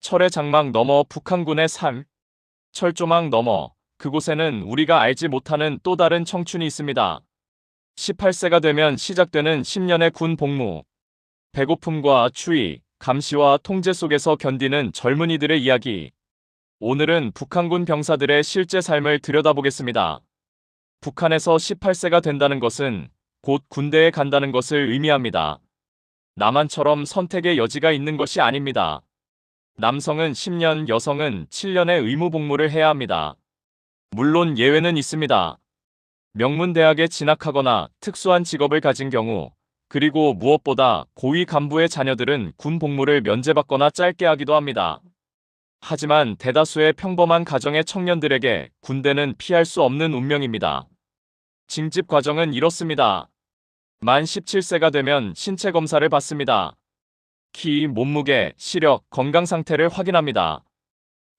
철의 장막 너머 북한군의 삶, 철조망 너머 그곳에는 우리가 알지 못하는 또 다른 청춘이 있습니다. 18세가 되면 시작되는 10년의 군 복무, 배고픔과 추위, 감시와 통제 속에서 견디는 젊은이들의 이야기. 오늘은 북한군 병사들의 실제 삶을 들여다보겠습니다. 북한에서 18세가 된다는 것은 곧 군대에 간다는 것을 의미합니다. 남한처럼 선택의 여지가 있는 것이 아닙니다. 남성은 10년, 여성은 7년의 의무 복무를 해야 합니다. 물론 예외는 있습니다. 명문대학에 진학하거나 특수한 직업을 가진 경우, 그리고 무엇보다 고위 간부의 자녀들은 군 복무를 면제받거나 짧게 하기도 합니다. 하지만 대다수의 평범한 가정의 청년들에게 군대는 피할 수 없는 운명입니다. 징집 과정은 이렇습니다. 만 17세가 되면 신체 검사를 받습니다. 키, 몸무게, 시력, 건강 상태를 확인합니다.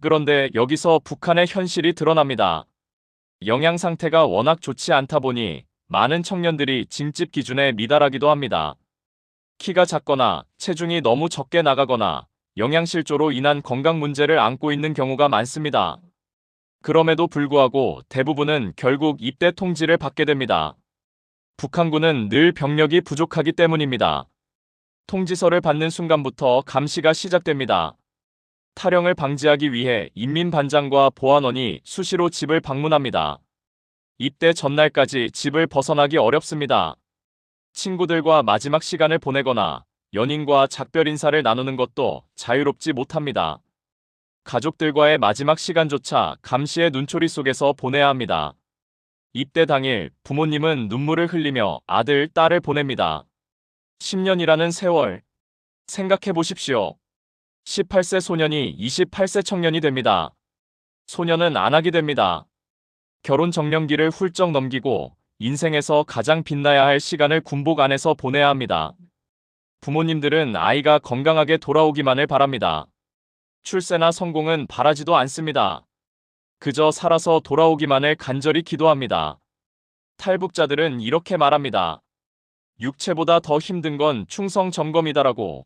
그런데 여기서 북한의 현실이 드러납니다. 영양 상태가 워낙 좋지 않다 보니 많은 청년들이 징집 기준에 미달하기도 합니다. 키가 작거나 체중이 너무 적게 나가거나 영양실조로 인한 건강 문제를 안고 있는 경우가 많습니다. 그럼에도 불구하고 대부분은 결국 입대 통지를 받게 됩니다. 북한군은 늘 병력이 부족하기 때문입니다. 통지서를 받는 순간부터 감시가 시작됩니다. 탈영을 방지하기 위해 인민반장과 보안원이 수시로 집을 방문합니다. 입대 전날까지 집을 벗어나기 어렵습니다. 친구들과 마지막 시간을 보내거나 연인과 작별 인사를 나누는 것도 자유롭지 못합니다. 가족들과의 마지막 시간조차 감시의 눈초리 속에서 보내야 합니다. 입대 당일 부모님은 눈물을 흘리며 아들, 딸을 보냅니다. 10년이라는 세월. 생각해 보십시오. 18세 소년이 28세 청년이 됩니다. 소년은 안하게 됩니다. 결혼 정년기를 훌쩍 넘기고 인생에서 가장 빛나야 할 시간을 군복 안에서 보내야 합니다. 부모님들은 아이가 건강하게 돌아오기만을 바랍니다. 출세나 성공은 바라지도 않습니다. 그저 살아서 돌아오기만을 간절히 기도합니다. 탈북자들은 이렇게 말합니다. 육체보다 더 힘든 건 충성 점검이다라고.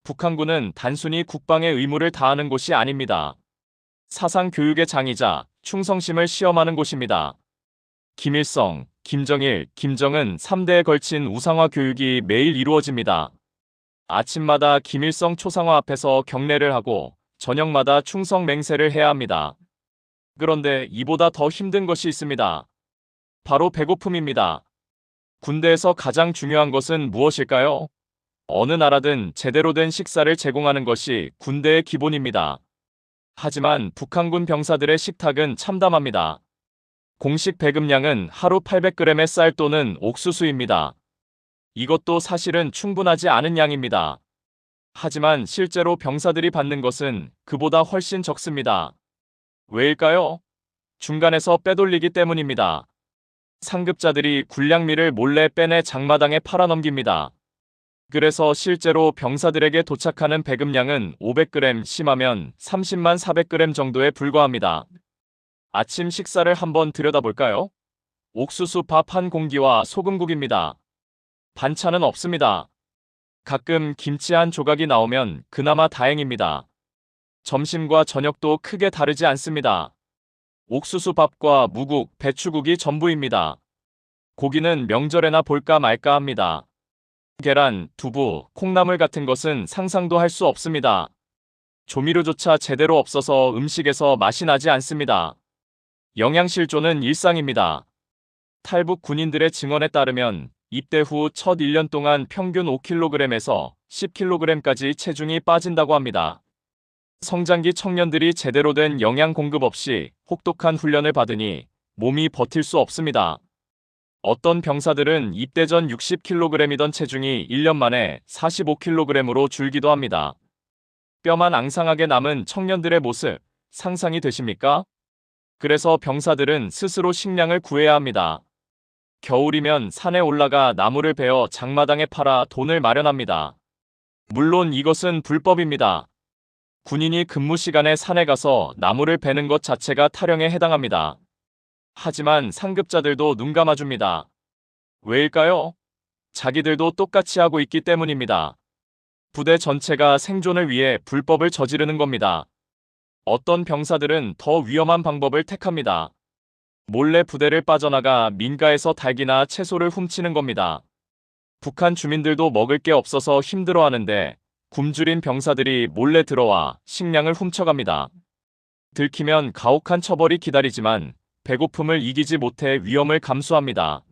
북한군은 단순히 국방의 의무를 다하는 곳이 아닙니다. 사상 교육의 장이자 충성심을 시험하는 곳입니다. 김일성, 김정일, 김정은 3대에 걸친 우상화 교육이 매일 이루어집니다. 아침마다 김일성 초상화 앞에서 경례를 하고 저녁마다 충성 맹세를 해야 합니다. 그런데 이보다 더 힘든 것이 있습니다. 바로 배고픔입니다. 군대에서 가장 중요한 것은 무엇일까요? 어느 나라든 제대로 된 식사를 제공하는 것이 군대의 기본입니다. 하지만 북한군 병사들의 식탁은 참담합니다. 공식 배급량은 하루 800g의 쌀 또는 옥수수입니다. 이것도 사실은 충분하지 않은 양입니다. 하지만 실제로 병사들이 받는 것은 그보다 훨씬 적습니다. 왜일까요? 중간에서 빼돌리기 때문입니다. 상급자들이 군량미를 몰래 빼내 장마당에 팔아넘깁니다. 그래서 실제로 병사들에게 도착하는 배급량은 500g, 심하면 30만 400g 정도에 불과합니다. 아침 식사를 한번 들여다볼까요? 옥수수 밥 한 공기와 소금국입니다. 반찬은 없습니다. 가끔 김치 한 조각이 나오면 그나마 다행입니다. 점심과 저녁도 크게 다르지 않습니다. 옥수수 밥과 무국, 배추국이 전부입니다. 고기는 명절에나 볼까 말까 합니다. 계란, 두부, 콩나물 같은 것은 상상도 할 수 없습니다. 조미료조차 제대로 없어서 음식에서 맛이 나지 않습니다. 영양실조는 일상입니다. 탈북 군인들의 증언에 따르면 입대 후 첫 1년 동안 평균 5kg에서 10kg까지 체중이 빠진다고 합니다. 성장기 청년들이 제대로 된 영양 공급 없이 혹독한 훈련을 받으니 몸이 버틸 수 없습니다. 어떤 병사들은 입대 전 60kg이던 체중이 1년 만에 45kg으로 줄기도 합니다. 뼈만 앙상하게 남은 청년들의 모습, 상상이 되십니까? 그래서 병사들은 스스로 식량을 구해야 합니다. 겨울이면 산에 올라가 나무를 베어 장마당에 팔아 돈을 마련합니다. 물론 이것은 불법입니다. 군인이 근무 시간에 산에 가서 나무를 베는 것 자체가 탈영에 해당합니다. 하지만 상급자들도 눈 감아줍니다. 왜일까요? 자기들도 똑같이 하고 있기 때문입니다. 부대 전체가 생존을 위해 불법을 저지르는 겁니다. 어떤 병사들은 더 위험한 방법을 택합니다. 몰래 부대를 빠져나가 민가에서 닭이나 채소를 훔치는 겁니다. 북한 주민들도 먹을 게 없어서 힘들어하는데 굶주린 병사들이 몰래 들어와 식량을 훔쳐갑니다. 들키면 가혹한 처벌이 기다리지만 배고픔을 이기지 못해 위험을 감수합니다.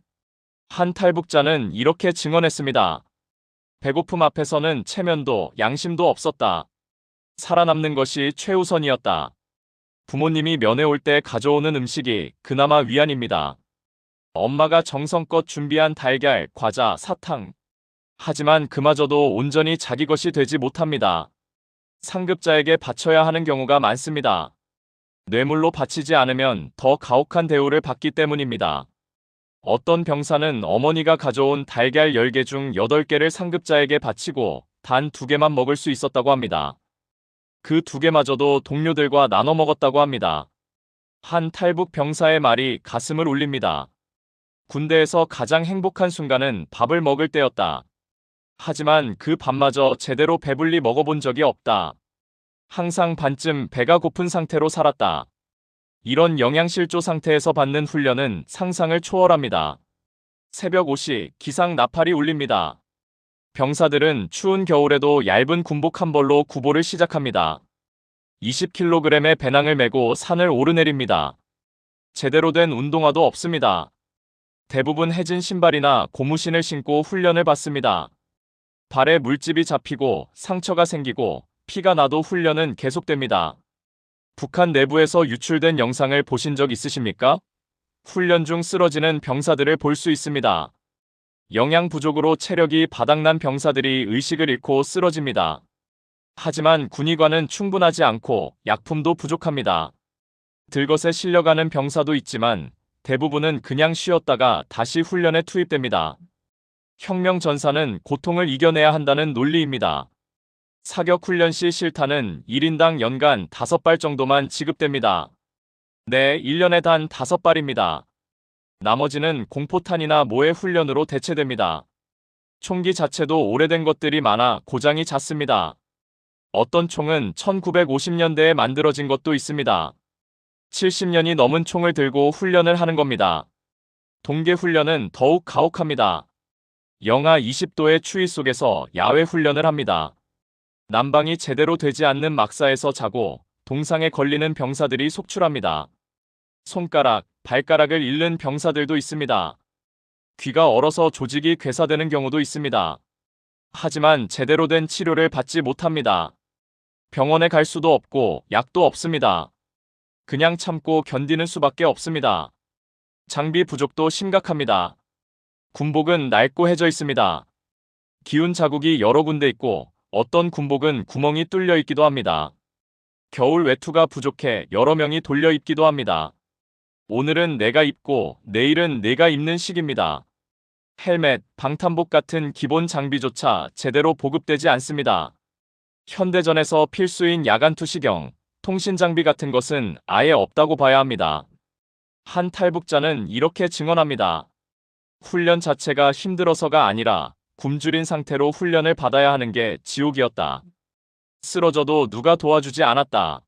한 탈북자는 이렇게 증언했습니다. 배고픔 앞에서는 체면도 양심도 없었다. 살아남는 것이 최우선이었다. 부모님이 면회 올 때 가져오는 음식이 그나마 위안입니다. 엄마가 정성껏 준비한 달걀, 과자, 사탕. 하지만 그마저도 온전히 자기 것이 되지 못합니다. 상급자에게 바쳐야 하는 경우가 많습니다. 뇌물로 바치지 않으면 더 가혹한 대우를 받기 때문입니다. 어떤 병사는 어머니가 가져온 달걀 10개 중 8개를 상급자에게 바치고 단 2개만 먹을 수 있었다고 합니다. 그 2개마저도 동료들과 나눠 먹었다고 합니다. 한 탈북 병사의 말이 가슴을 울립니다. 군대에서 가장 행복한 순간은 밥을 먹을 때였다. 하지만 그 밥마저 제대로 배불리 먹어본 적이 없다. 항상 반쯤 배가 고픈 상태로 살았다. 이런 영양실조 상태에서 받는 훈련은 상상을 초월합니다. 새벽 5시 기상 나팔이 울립니다. 병사들은 추운 겨울에도 얇은 군복 한 벌로 구보를 시작합니다. 20kg의 배낭을 메고 산을 오르내립니다. 제대로 된 운동화도 없습니다. 대부분 해진 신발이나 고무신을 신고 훈련을 받습니다. 발에 물집이 잡히고 상처가 생기고 피가 나도 훈련은 계속됩니다. 북한 내부에서 유출된 영상을 보신 적 있으십니까? 훈련 중 쓰러지는 병사들을 볼 수 있습니다. 영양 부족으로 체력이 바닥난 병사들이 의식을 잃고 쓰러집니다. 하지만 군의관은 충분하지 않고 약품도 부족합니다. 들것에 실려가는 병사도 있지만 대부분은 그냥 쉬었다가 다시 훈련에 투입됩니다. 혁명 전사는 고통을 이겨내야 한다는 논리입니다. 사격 훈련 시 실탄은 1인당 연간 5발 정도만 지급됩니다. 네, 1년에 단 5발입니다. 나머지는 공포탄이나 모의 훈련으로 대체됩니다. 총기 자체도 오래된 것들이 많아 고장이 잦습니다. 어떤 총은 1950년대에 만들어진 것도 있습니다. 70년이 넘은 총을 들고 훈련을 하는 겁니다. 동계 훈련은 더욱 가혹합니다. 영하 20도의 추위 속에서 야외 훈련을 합니다. 난방이 제대로 되지 않는 막사에서 자고 동상에 걸리는 병사들이 속출합니다. 손가락, 발가락을 잃는 병사들도 있습니다. 귀가 얼어서 조직이 괴사되는 경우도 있습니다. 하지만 제대로 된 치료를 받지 못합니다. 병원에 갈 수도 없고 약도 없습니다. 그냥 참고 견디는 수밖에 없습니다. 장비 부족도 심각합니다. 군복은 낡고 해져 있습니다. 기운 자국이 여러 군데 있고 어떤 군복은 구멍이 뚫려 있기도 합니다. 겨울 외투가 부족해 여러 명이 돌려 입기도 합니다. 오늘은 내가 입고 내일은 내가 입는 시기입니다. 헬멧, 방탄복 같은 기본 장비조차 제대로 보급되지 않습니다. 현대전에서 필수인 야간 투시경, 통신 장비 같은 것은 아예 없다고 봐야 합니다. 한 탈북자는 이렇게 증언합니다. 훈련 자체가 힘들어서가 아니라 굶주린 상태로 훈련을 받아야 하는 게 지옥이었다. 쓰러져도 누가 도와주지 않았다.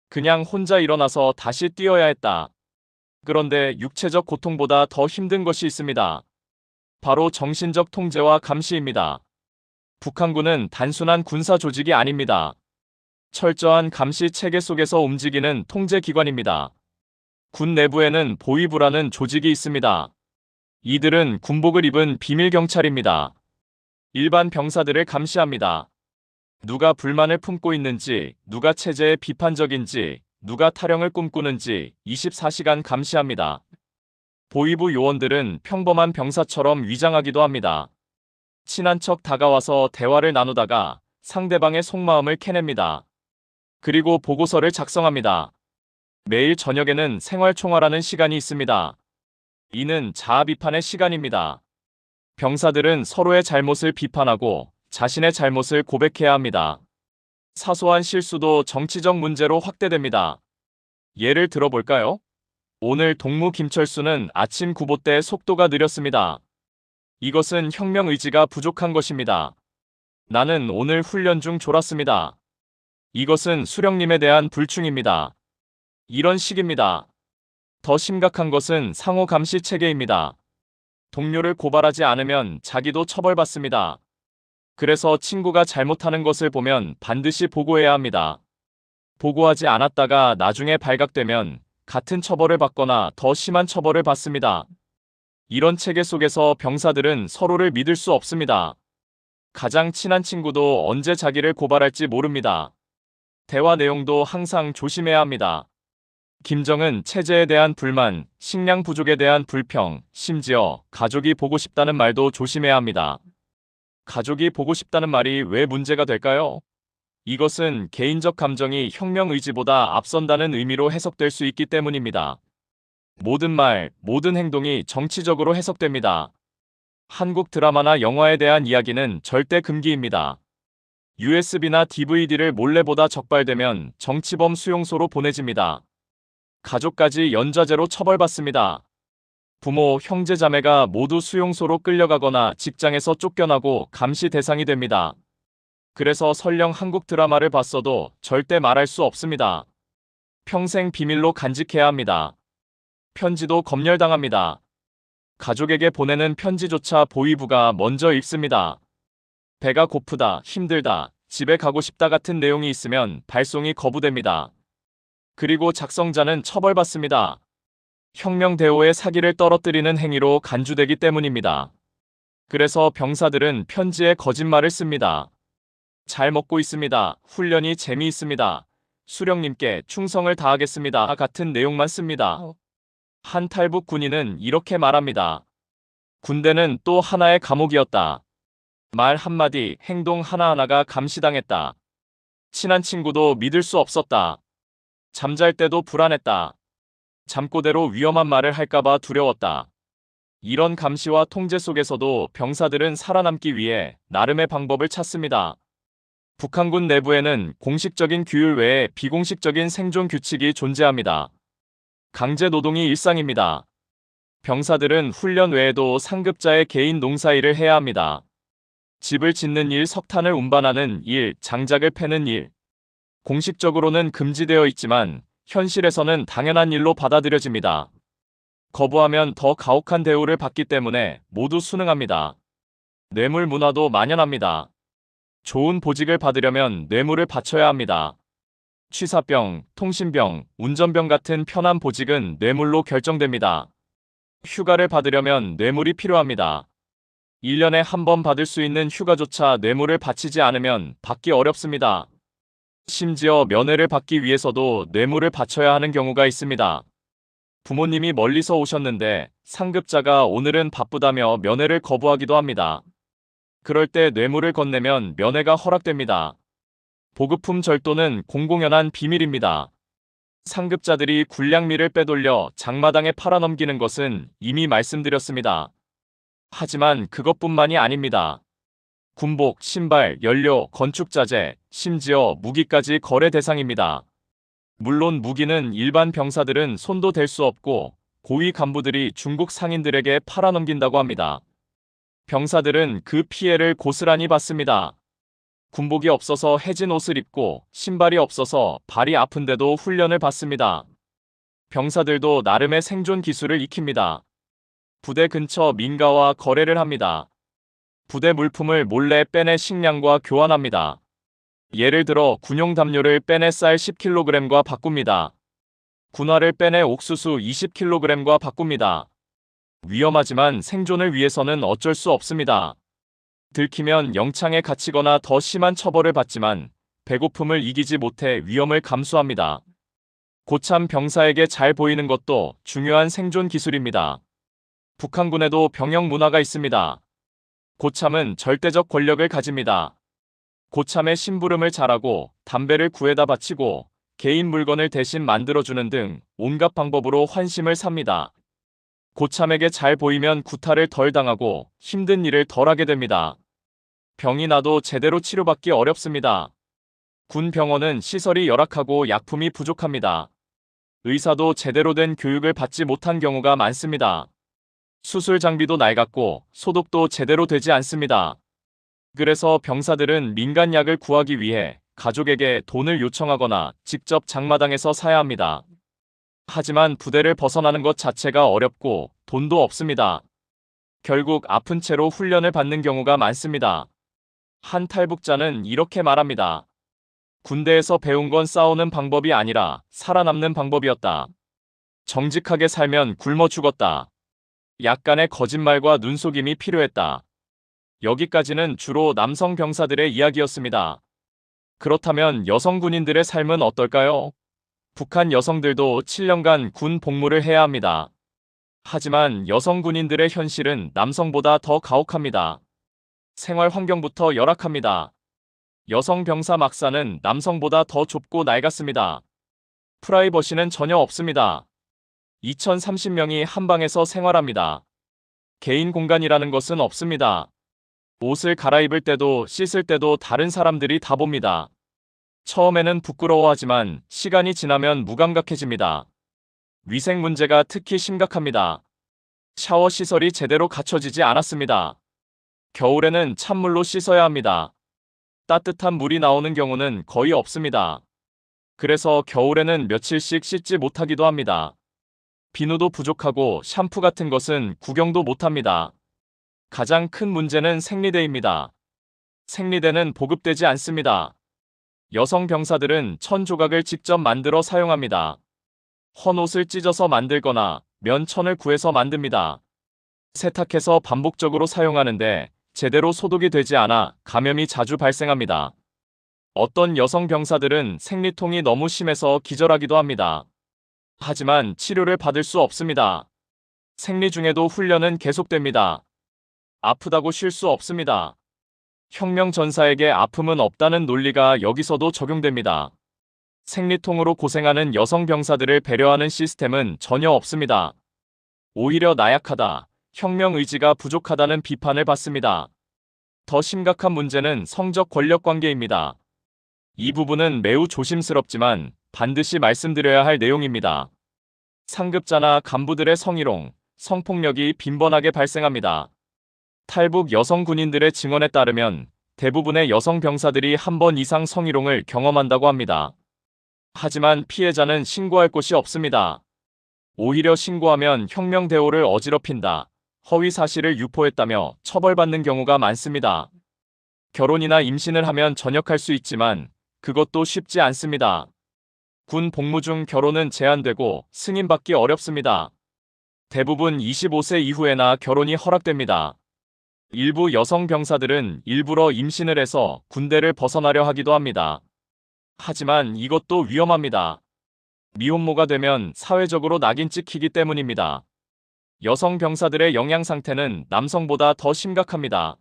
그냥 혼자 일어나서 다시 뛰어야 했다. 그런데 육체적 고통보다 더 힘든 것이 있습니다. 바로 정신적 통제와 감시입니다. 북한군은 단순한 군사 조직이 아닙니다. 철저한 감시 체계 속에서 움직이는 통제기관입니다. 군 내부에는 보위부라는 조직이 있습니다. 이들은 군복을 입은 비밀경찰입니다. 일반 병사들을 감시합니다. 누가 불만을 품고 있는지, 누가 체제에 비판적인지, 누가 탈영을 꿈꾸는지 24시간 감시합니다. 보위부 요원들은 평범한 병사처럼 위장하기도 합니다. 친한 척 다가와서 대화를 나누다가 상대방의 속마음을 캐냅니다. 그리고 보고서를 작성합니다. 매일 저녁에는 생활총괄하는 시간이 있습니다. 이는 자아 비판의 시간입니다. 병사들은 서로의 잘못을 비판하고 자신의 잘못을 고백해야 합니다. 사소한 실수도 정치적 문제로 확대됩니다. 예를 들어볼까요? 오늘 동무 김철수는 아침 구보 때 속도가 느렸습니다. 이것은 혁명 의지가 부족한 것입니다. 나는 오늘 훈련 중 졸았습니다. 이것은 수령님에 대한 불충입니다. 이런 식입니다. 더 심각한 것은 상호 감시 체계입니다. 동료를 고발하지 않으면 자기도 처벌받습니다. 그래서 친구가 잘못하는 것을 보면 반드시 보고해야 합니다. 보고하지 않았다가 나중에 발각되면 같은 처벌을 받거나 더 심한 처벌을 받습니다. 이런 체계 속에서 병사들은 서로를 믿을 수 없습니다. 가장 친한 친구도 언제 자기를 고발할지 모릅니다. 대화 내용도 항상 조심해야 합니다. 김정은 체제에 대한 불만, 식량 부족에 대한 불평, 심지어 가족이 보고 싶다는 말도 조심해야 합니다. 가족이 보고 싶다는 말이 왜 문제가 될까요? 이것은 개인적 감정이 혁명 의지보다 앞선다는 의미로 해석될 수 있기 때문입니다. 모든 말, 모든 행동이 정치적으로 해석됩니다. 한국 드라마나 영화에 대한 이야기는 절대 금기입니다. USB나 DVD를 몰래 보다 적발되면 정치범 수용소로 보내집니다. 가족까지 연좌제로 처벌받습니다. 부모, 형제, 자매가 모두 수용소로 끌려가거나 직장에서 쫓겨나고 감시 대상이 됩니다. 그래서 설령 한국 드라마를 봤어도 절대 말할 수 없습니다. 평생 비밀로 간직해야 합니다. 편지도 검열당합니다. 가족에게 보내는 편지조차 보위부가 먼저 읽습니다. 배가 고프다, 힘들다, 집에 가고 싶다 같은 내용이 있으면 발송이 거부됩니다. 그리고 작성자는 처벌받습니다. 혁명 대오의 사기를 떨어뜨리는 행위로 간주되기 때문입니다. 그래서 병사들은 편지에 거짓말을 씁니다. 잘 먹고 있습니다. 훈련이 재미있습니다. 수령님께 충성을 다하겠습니다. 같은 내용만 씁니다. 한 탈북 군인은 이렇게 말합니다. 군대는 또 하나의 감옥이었다. 말 한마디, 행동 하나하나가 감시당했다. 친한 친구도 믿을 수 없었다. 잠잘 때도 불안했다. 잠꼬대로 위험한 말을 할까봐 두려웠다. 이런 감시와 통제 속에서도 병사들은 살아남기 위해 나름의 방법을 찾습니다. 북한군 내부에는 공식적인 규율 외에 비공식적인 생존 규칙이 존재합니다. 강제 노동이 일상입니다. 병사들은 훈련 외에도 상급자의 개인 농사일을 해야 합니다. 집을 짓는 일, 석탄을 운반하는 일, 장작을 패는 일. 공식적으로는 금지되어 있지만 현실에서는 당연한 일로 받아들여집니다. 거부하면 더 가혹한 대우를 받기 때문에 모두 순응합니다. 뇌물 문화도 만연합니다. 좋은 보직을 받으려면 뇌물을 바쳐야 합니다. 취사병, 통신병, 운전병 같은 편한 보직은 뇌물로 결정됩니다. 휴가를 받으려면 뇌물이 필요합니다. 1년에 한 번 받을 수 있는 휴가조차 뇌물을 바치지 않으면 받기 어렵습니다. 심지어 면회를 받기 위해서도 뇌물을 바쳐야 하는 경우가 있습니다. 부모님이 멀리서 오셨는데 상급자가 오늘은 바쁘다며 면회를 거부하기도 합니다. 그럴 때 뇌물을 건네면 면회가 허락됩니다. 보급품 절도는 공공연한 비밀입니다. 상급자들이 군량미를 빼돌려 장마당에 팔아넘기는 것은 이미 말씀드렸습니다. 하지만 그것뿐만이 아닙니다. 군복, 신발, 연료, 건축자재, 심지어 무기까지 거래 대상입니다. 물론 무기는 일반 병사들은 손도 댈 수 없고 고위 간부들이 중국 상인들에게 팔아넘긴다고 합니다. 병사들은 그 피해를 고스란히 받습니다. 군복이 없어서 해진 옷을 입고 신발이 없어서 발이 아픈데도 훈련을 받습니다. 병사들도 나름의 생존 기술을 익힙니다. 부대 근처 민가와 거래를 합니다. 부대 물품을 몰래 빼내 식량과 교환합니다. 예를 들어 군용 담요를 빼내 쌀 10kg과 바꿉니다. 군화를 빼내 옥수수 20kg과 바꿉니다. 위험하지만 생존을 위해서는 어쩔 수 없습니다. 들키면 영창에 갇히거나 더 심한 처벌을 받지만 배고픔을 이기지 못해 위험을 감수합니다. 고참 병사에게 잘 보이는 것도 중요한 생존 기술입니다. 북한군에도 병영 문화가 있습니다. 고참은 절대적 권력을 가집니다. 고참의 심부름을 잘하고 담배를 구해다 바치고 개인 물건을 대신 만들어주는 등 온갖 방법으로 환심을 삽니다. 고참에게 잘 보이면 구타를 덜 당하고 힘든 일을 덜 하게 됩니다. 병이 나도 제대로 치료받기 어렵습니다. 군 병원은 시설이 열악하고 약품이 부족합니다. 의사도 제대로 된 교육을 받지 못한 경우가 많습니다. 수술 장비도 낡았고 소독도 제대로 되지 않습니다. 그래서 병사들은 민간약을 구하기 위해 가족에게 돈을 요청하거나 직접 장마당에서 사야 합니다. 하지만 부대를 벗어나는 것 자체가 어렵고 돈도 없습니다. 결국 아픈 채로 훈련을 받는 경우가 많습니다. 한 탈북자는 이렇게 말합니다. 군대에서 배운 건 싸우는 방법이 아니라 살아남는 방법이었다. 정직하게 살면 굶어 죽었다. 약간의 거짓말과 눈속임이 필요했다. 여기까지는 주로 남성 병사들의 이야기였습니다. 그렇다면 여성 군인들의 삶은 어떨까요? 북한 여성들도 7년간 군 복무를 해야 합니다. 하지만 여성 군인들의 현실은 남성보다 더 가혹합니다. 생활 환경부터 열악합니다. 여성 병사 막사는 남성보다 더 좁고 낡았습니다. 프라이버시는 전혀 없습니다. 2030명이 한 방에서 생활합니다. 개인 공간이라는 것은 없습니다. 옷을 갈아입을 때도 씻을 때도 다른 사람들이 다 봅니다. 처음에는 부끄러워하지만 시간이 지나면 무감각해집니다. 위생 문제가 특히 심각합니다. 샤워 시설이 제대로 갖춰지지 않았습니다. 겨울에는 찬물로 씻어야 합니다. 따뜻한 물이 나오는 경우는 거의 없습니다. 그래서 겨울에는 며칠씩 씻지 못하기도 합니다. 비누도 부족하고 샴푸 같은 것은 구경도 못합니다. 가장 큰 문제는 생리대입니다. 생리대는 보급되지 않습니다. 여성 병사들은 천 조각을 직접 만들어 사용합니다. 헌옷을 찢어서 만들거나 면천을 구해서 만듭니다. 세탁해서 반복적으로 사용하는데 제대로 소독이 되지 않아 감염이 자주 발생합니다. 어떤 여성 병사들은 생리통이 너무 심해서 기절하기도 합니다. 하지만 치료를 받을 수 없습니다. 생리 중에도 훈련은 계속됩니다. 아프다고 쉴 수 없습니다. 혁명 전사에게 아픔은 없다는 논리가 여기서도 적용됩니다. 생리통으로 고생하는 여성 병사들을 배려하는 시스템은 전혀 없습니다. 오히려 나약하다, 혁명 의지가 부족하다는 비판을 받습니다. 더 심각한 문제는 성적 권력 관계입니다. 이 부분은 매우 조심스럽지만 반드시 말씀드려야 할 내용입니다. 상급자나 간부들의 성희롱, 성폭력이 빈번하게 발생합니다. 탈북 여성 군인들의 증언에 따르면 대부분의 여성 병사들이 한 번 이상 성희롱을 경험한다고 합니다. 하지만 피해자는 신고할 곳이 없습니다. 오히려 신고하면 혁명 대오를 어지럽힌다, 허위 사실을 유포했다며 처벌받는 경우가 많습니다. 결혼이나 임신을 하면 전역할 수 있지만 그것도 쉽지 않습니다. 군 복무 중 결혼은 제한되고 승인받기 어렵습니다. 대부분 25세 이후에나 결혼이 허락됩니다. 일부 여성 병사들은 일부러 임신을 해서 군대를 벗어나려 하기도 합니다. 하지만 이것도 위험합니다. 미혼모가 되면 사회적으로 낙인 찍히기 때문입니다. 여성 병사들의 영양 상태는 남성보다 더 심각합니다.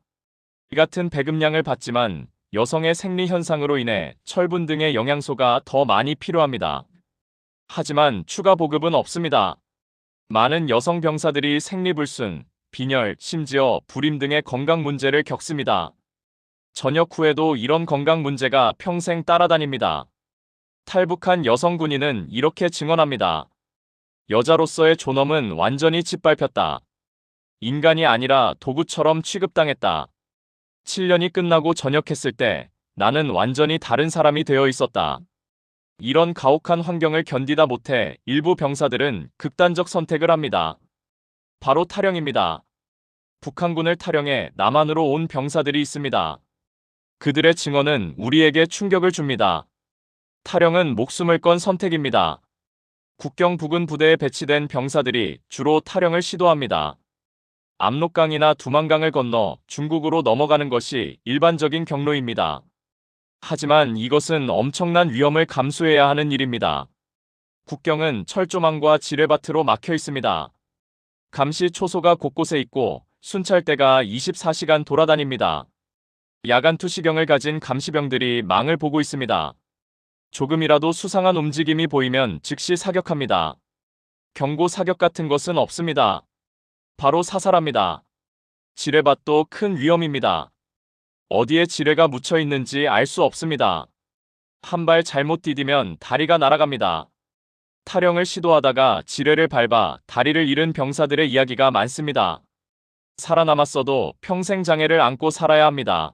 이 같은 배급량을 받지만 여성의 생리 현상으로 인해 철분 등의 영양소가 더 많이 필요합니다. 하지만 추가 보급은 없습니다. 많은 여성 병사들이 생리불순, 빈혈, 심지어 불임 등의 건강 문제를 겪습니다. 전역 후에도 이런 건강 문제가 평생 따라다닙니다. 탈북한 여성 군인은 이렇게 증언합니다. 여자로서의 존엄은 완전히 짓밟혔다. 인간이 아니라 도구처럼 취급당했다. 7년이 끝나고 전역했을 때 나는 완전히 다른 사람이 되어 있었다. 이런 가혹한 환경을 견디다 못해 일부 병사들은 극단적 선택을 합니다. 바로 탈영입니다. 북한군을 탈영해 남한으로 온 병사들이 있습니다. 그들의 증언은 우리에게 충격을 줍니다. 탈영은 목숨을 건 선택입니다. 국경 부근 부대에 배치된 병사들이 주로 탈영을 시도합니다. 압록강이나 두만강을 건너 중국으로 넘어가는 것이 일반적인 경로입니다. 하지만 이것은 엄청난 위험을 감수해야 하는 일입니다. 국경은 철조망과 지뢰밭으로 막혀 있습니다. 감시 초소가 곳곳에 있고 순찰대가 24시간 돌아다닙니다. 야간 투시경을 가진 감시병들이 망을 보고 있습니다. 조금이라도 수상한 움직임이 보이면 즉시 사격합니다. 경고 사격 같은 것은 없습니다. 바로 사살합니다. 지뢰밭도 큰 위험입니다. 어디에 지뢰가 묻혀 있는지 알 수 없습니다. 한 발 잘못 디디면 다리가 날아갑니다. 탈영을 시도하다가 지뢰를 밟아 다리를 잃은 병사들의 이야기가 많습니다. 살아남았어도 평생 장애를 안고 살아야 합니다.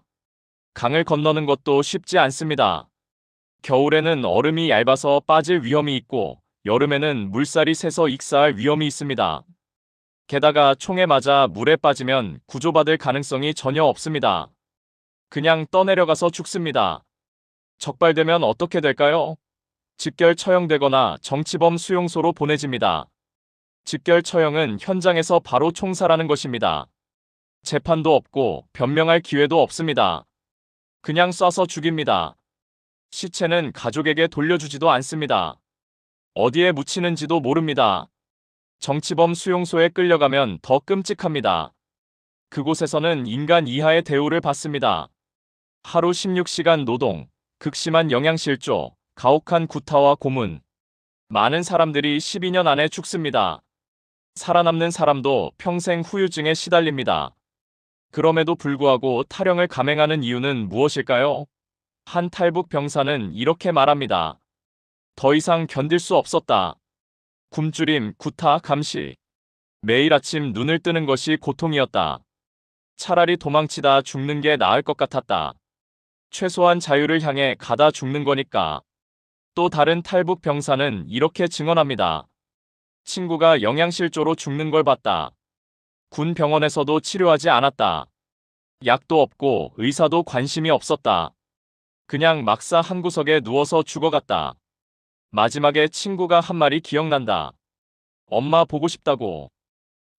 강을 건너는 것도 쉽지 않습니다. 겨울에는 얼음이 얇아서 빠질 위험이 있고 여름에는 물살이 새서 익사할 위험이 있습니다. 게다가 총에 맞아 물에 빠지면 구조받을 가능성이 전혀 없습니다. 그냥 떠내려가서 죽습니다. 적발되면 어떻게 될까요? 직결 처형되거나 정치범 수용소로 보내집니다. 직결 처형은 현장에서 바로 총살하는 것입니다. 재판도 없고 변명할 기회도 없습니다. 그냥 쏴서 죽입니다. 시체는 가족에게 돌려주지도 않습니다. 어디에 묻히는지도 모릅니다. 정치범 수용소에 끌려가면 더 끔찍합니다. 그곳에서는 인간 이하의 대우를 받습니다. 하루 16시간 노동, 극심한 영양실조, 가혹한 구타와 고문. 많은 사람들이 12년 안에 죽습니다. 살아남는 사람도 평생 후유증에 시달립니다. 그럼에도 불구하고 탈영을 감행하는 이유는 무엇일까요? 한 탈북 병사는 이렇게 말합니다. 더 이상 견딜 수 없었다. 굶주림, 구타, 감시. 매일 아침 눈을 뜨는 것이 고통이었다. 차라리 도망치다 죽는 게 나을 것 같았다. 최소한 자유를 향해 가다 죽는 거니까. 또 다른 탈북 병사는 이렇게 증언합니다. 친구가 영양실조로 죽는 걸 봤다. 군 병원에서도 치료하지 않았다. 약도 없고 의사도 관심이 없었다. 그냥 막사 한 구석에 누워서 죽어갔다. 마지막에 친구가 한 말이 기억난다. 엄마 보고 싶다고.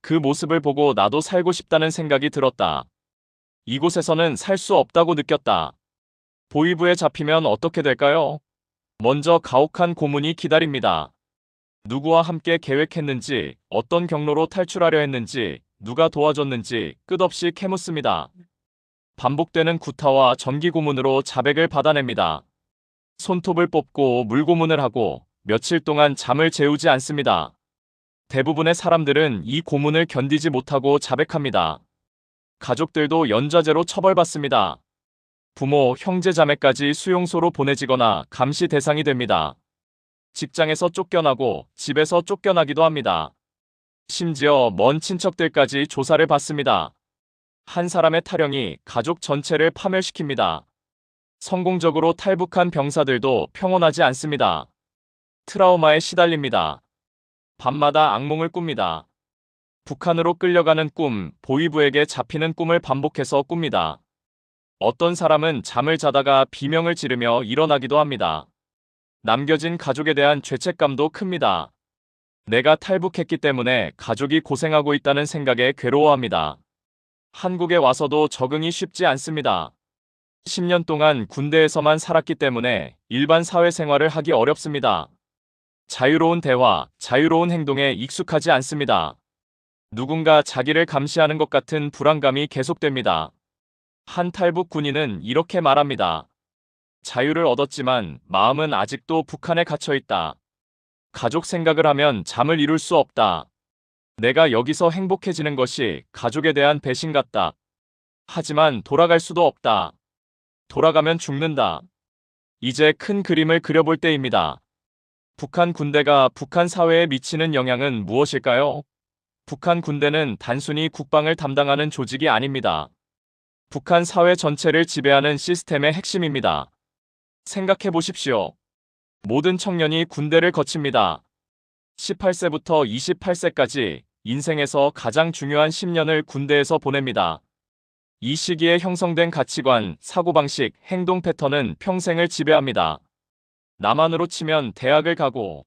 그 모습을 보고 나도 살고 싶다는 생각이 들었다. 이곳에서는 살 수 없다고 느꼈다. 보위부에 잡히면 어떻게 될까요? 먼저 가혹한 고문이 기다립니다. 누구와 함께 계획했는지, 어떤 경로로 탈출하려 했는지, 누가 도와줬는지 끝없이 캐묻습니다. 반복되는 구타와 전기 고문으로 자백을 받아냅니다. 손톱을 뽑고 물고문을 하고 며칠 동안 잠을 재우지 않습니다. 대부분의 사람들은 이 고문을 견디지 못하고 자백합니다. 가족들도 연좌제로 처벌받습니다. 부모, 형제, 자매까지 수용소로 보내지거나 감시 대상이 됩니다. 직장에서 쫓겨나고 집에서 쫓겨나기도 합니다. 심지어 먼 친척들까지 조사를 받습니다. 한 사람의 탈영이 가족 전체를 파멸시킵니다. 성공적으로 탈북한 병사들도 평온하지 않습니다. 트라우마에 시달립니다. 밤마다 악몽을 꿉니다. 북한으로 끌려가는 꿈, 보위부에게 잡히는 꿈을 반복해서 꿉니다. 어떤 사람은 잠을 자다가 비명을 지르며 일어나기도 합니다. 남겨진 가족에 대한 죄책감도 큽니다. 내가 탈북했기 때문에 가족이 고생하고 있다는 생각에 괴로워합니다. 한국에 와서도 적응이 쉽지 않습니다. 10년 동안 군대에서만 살았기 때문에 일반 사회생활을 하기 어렵습니다. 자유로운 대화, 자유로운 행동에 익숙하지 않습니다. 누군가 자기를 감시하는 것 같은 불안감이 계속됩니다. 한 탈북 군인은 이렇게 말합니다. 자유를 얻었지만 마음은 아직도 북한에 갇혀 있다. 가족 생각을 하면 잠을 이룰 수 없다. 내가 여기서 행복해지는 것이 가족에 대한 배신 같다. 하지만 돌아갈 수도 없다. 돌아가면 죽는다. 이제 큰 그림을 그려볼 때입니다. 북한 군대가 북한 사회에 미치는 영향은 무엇일까요? 북한 군대는 단순히 국방을 담당하는 조직이 아닙니다. 북한 사회 전체를 지배하는 시스템의 핵심입니다. 생각해 보십시오. 모든 청년이 군대를 거칩니다. 18세부터 28세까지 인생에서 가장 중요한 10년을 군대에서 보냅니다. 이 시기에 형성된 가치관, 사고방식, 행동 패턴은 평생을 지배합니다. 남한으로 치면 대학을 가고